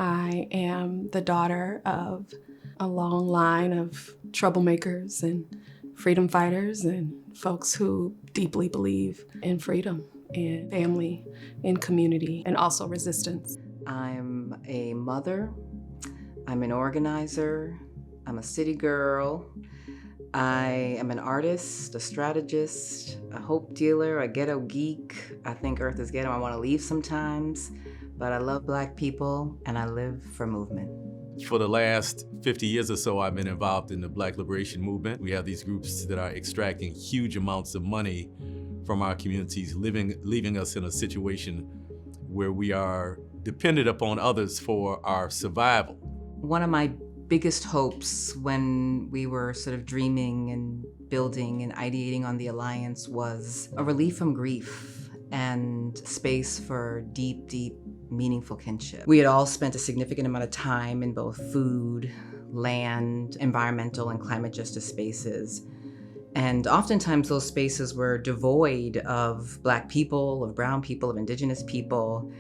I am the daughter of a long line of troublemakers and freedom fighters and folks who deeply believe in freedom and family and community and also resistance. I'm a mother, I'm an organizer, I'm a city girl, I am an artist, a strategist, a hope dealer, a ghetto geek. I think Earth is ghetto, I want to leave sometimes, but I love Black people and I live for movement. For the last 50 years or so, I've been involved in the Black liberation movement. We have these groups that are extracting huge amounts of money from our communities, leaving us in a situation where we are dependent upon others for our survival. One of my biggest hopes when we were sort of dreaming and building and ideating on the Alliance was a relief from grief and space for deep, deep, meaningful kinship. We had all spent a significant amount of time in both food, land, environmental, and climate justice spaces. And oftentimes those spaces were devoid of Black people, of brown people, of Indigenous people.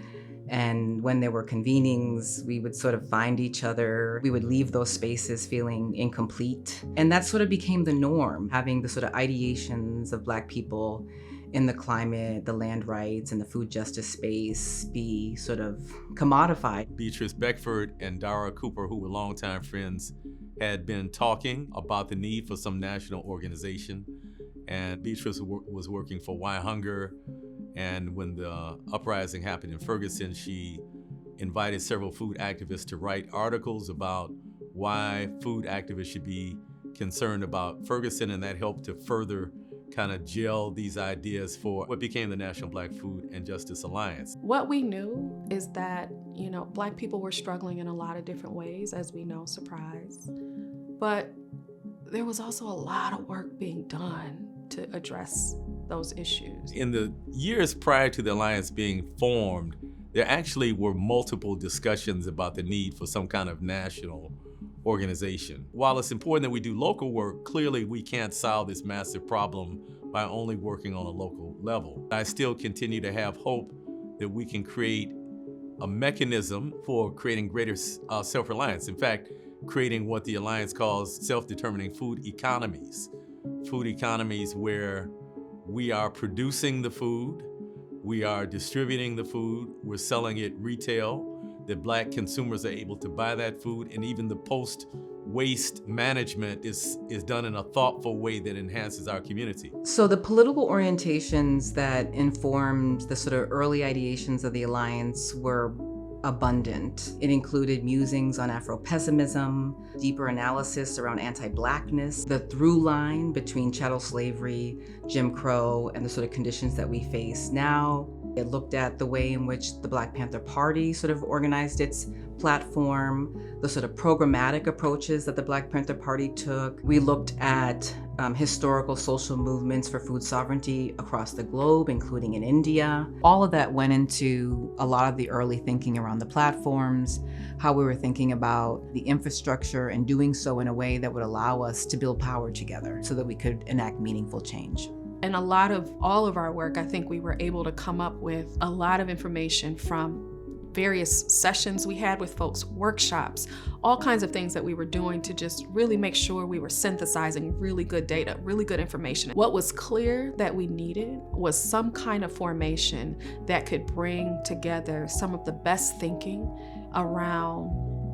And when there were convenings, we would sort of find each other. We would leave those spaces feeling incomplete. And that sort of became the norm, having the sort of ideations of Black people in the climate, the land rights, and the food justice space be sort of commodified. Beatriz Beckford and Dara Cooper, who were longtime friends, had been talking about the need for some national organization. And Beatriz was working for Why Hunger. And when the uprising happened in Ferguson, she invited several food activists to write articles about why food activists should be concerned about Ferguson, and that helped to further kind of gel these ideas for what became the National Black Food and Justice Alliance. What we knew is that, Black people were struggling in a lot of different ways, as we know, surprise. But there was also a lot of work being done to address those issues. In the years prior to the Alliance being formed, there actually were multiple discussions about the need for some kind of national organization. While it's important that we do local work, clearly we can't solve this massive problem by only working on a local level. I still continue to have hope that we can create a mechanism for creating greater self-reliance. In fact, creating what the Alliance calls self-determining food economies. Food economies where we are producing the food, we are distributing the food, we're selling it retail, that Black consumers are able to buy that food, and even the post-waste management is done in a thoughtful way that enhances our community. So the political orientations that informed the sort of early ideations of the Alliance were abundant. It included musings on Afro-pessimism, deeper analysis around anti-Blackness, the through line between chattel slavery, Jim Crow, and the sort of conditions that we face now. It looked at the way in which the Black Panther Party sort of organized its platform, the sort of programmatic approaches that the Black Panther Party took. We looked at historical social movements for food sovereignty across the globe, including in India. All of that went into a lot of the early thinking around the platforms, how we were thinking about the infrastructure and doing so in a way that would allow us to build power together so that we could enact meaningful change. And all of our work, I think we were able to come up with a lot of information from various sessions we had with folks, workshops, all kinds of things that we were doing to just really make sure we were synthesizing really good data, really good information. What was clear that we needed was some kind of formation that could bring together some of the best thinking around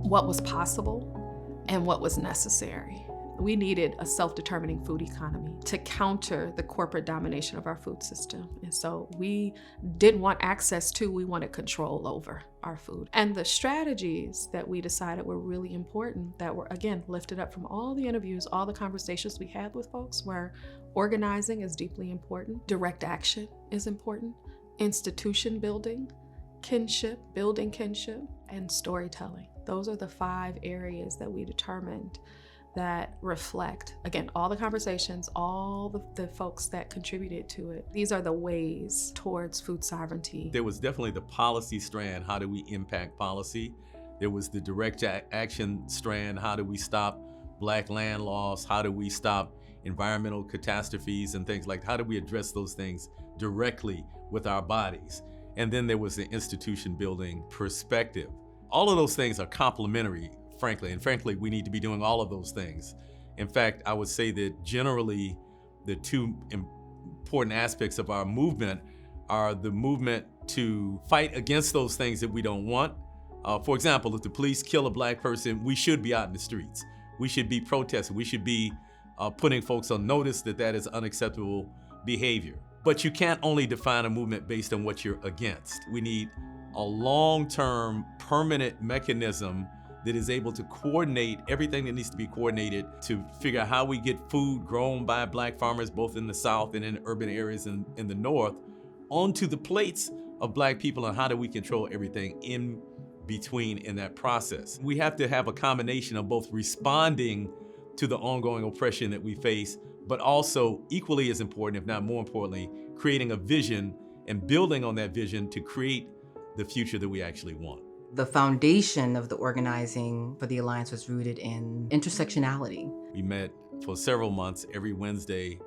what was possible and what was necessary. We needed a self-determining food economy to counter the corporate domination of our food system. And so we didn't want access to, we wanted control over our food. And the strategies that we decided were really important, that were, again, lifted up from all the interviews, all the conversations we had with folks, were organizing is deeply important, direct action is important, institution building, building kinship, and storytelling. Those are the 5 areas that we determined that reflect, again, all the conversations, all the folks that contributed to it. These are the ways towards food sovereignty. There was definitely the policy strand, how do we impact policy? There was the direct action strand, how do we stop Black land loss? How do we stop environmental catastrophes and things like that? How do we address those things directly with our bodies? And then there was the institution building perspective. All of those things are complementary, frankly, and frankly, we need to be doing all of those things. In fact, I would say that generally the two important aspects of our movement are the movement to fight against those things that we don't want. For example, if the police kill a black person, we should be out in the streets. We should be protesting. We should be putting folks on notice that that is unacceptable behavior. But you can't only define a movement based on what you're against. We need a long-term, permanent mechanism that is able to coordinate everything that needs to be coordinated to figure out how we get food grown by black farmers, both in the South and in urban areas in the North, onto the plates of black people, and how do we control everything in between in that process. We have to have a combination of both responding to the ongoing oppression that we face, but also equally as important, if not more importantly, creating a vision and building on that vision to create the future that we actually want. The foundation of the organizing for the Alliance was rooted in intersectionality. We met for several months every Wednesday,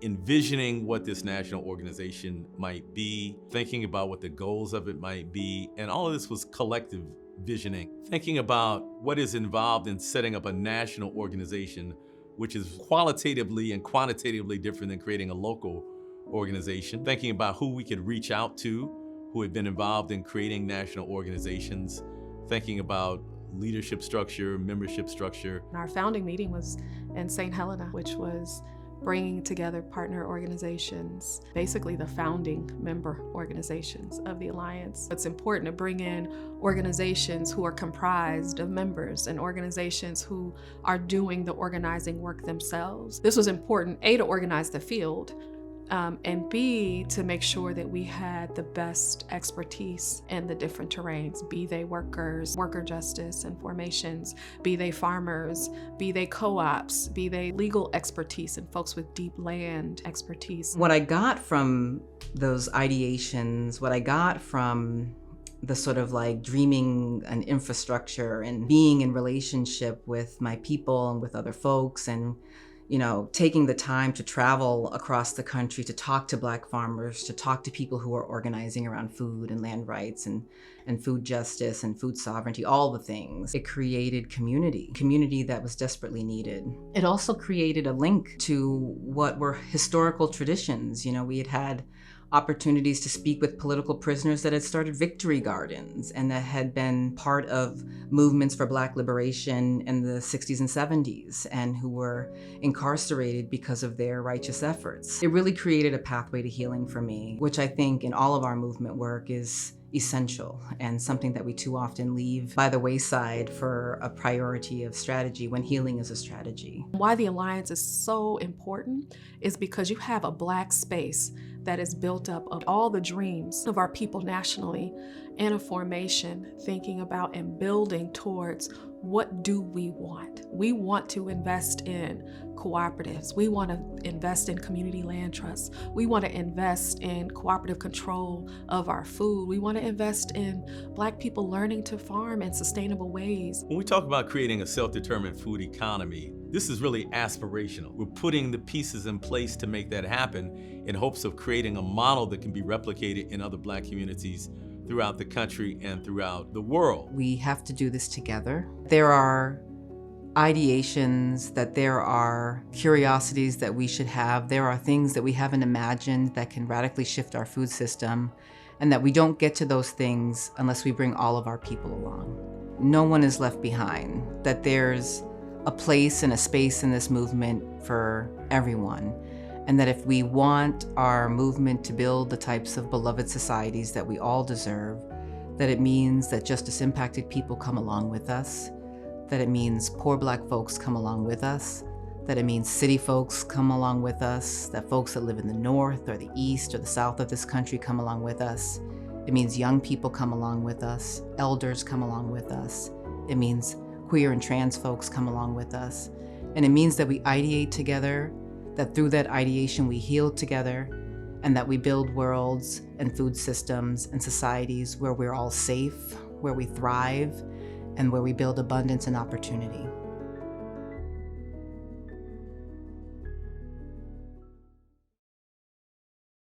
envisioning what this national organization might be, thinking about what the goals of it might be, and all of this was collective visioning, thinking about what is involved in setting up a national organization, which is qualitatively and quantitatively different than creating a local organization, thinking about who we could reach out to, who had been involved in creating national organizations, thinking about leadership structure, membership structure. Our founding meeting was in St Helena, which was bringing together partner organizations, basically the founding member organizations of the Alliance. It's important to bring in organizations who are comprised of members and organizations who are doing the organizing work themselves. This was important, A, to organize the field, and B, to make sure that we had the best expertise in the different terrains, be they workers, worker justice and formations, be they farmers, be they co-ops, be they legal expertise and folks with deep land expertise. What I got from those ideations, what I got from the sort of like dreaming an infrastructure and being in relationship with my people and with other folks, and taking the time to travel across the country to talk to black farmers, to talk to people who are organizing around food and land rights and food justice and food sovereignty, all the things. It created community that was desperately needed. It also created a link to what were historical traditions. We had opportunities to speak with political prisoners that had started victory gardens and that had been part of movements for Black liberation in the 60s and 70s and who were incarcerated because of their righteous efforts. It really created a pathway to healing for me, which I think in all of our movement work is essential and something that we too often leave by the wayside for a priority of strategy when healing is a strategy. Why the Alliance is so important is because you have a Black space that is built up of all the dreams of our people nationally in a formation, thinking about and building towards what do we want. We want to invest in cooperatives. We want to invest in community land trusts. We want to invest in cooperative control of our food. We want to invest in Black people learning to farm in sustainable ways. When we talk about creating a self-determined food economy, this is really aspirational. We're putting the pieces in place to make that happen in hopes of creating a model that can be replicated in other Black communities throughout the country and throughout the world. We have to do this together. There are ideations, that there are curiosities that we should have. There are things that we haven't imagined that can radically shift our food system, and that we don't get to those things unless we bring all of our people along. No one is left behind, that there's a place and a space in this movement for everyone. And that if we want our movement to build the types of beloved societies that we all deserve, that it means that justice impacted people come along with us, that it means poor Black folks come along with us, that it means city folks come along with us, that folks that live in the North or the East or the South of this country come along with us. It means young people come along with us, elders come along with us. It means queer and trans folks come along with us. And it means that we ideate together, that through that ideation we heal together, and that we build worlds and food systems and societies where we're all safe, where we thrive, and where we build abundance and opportunity.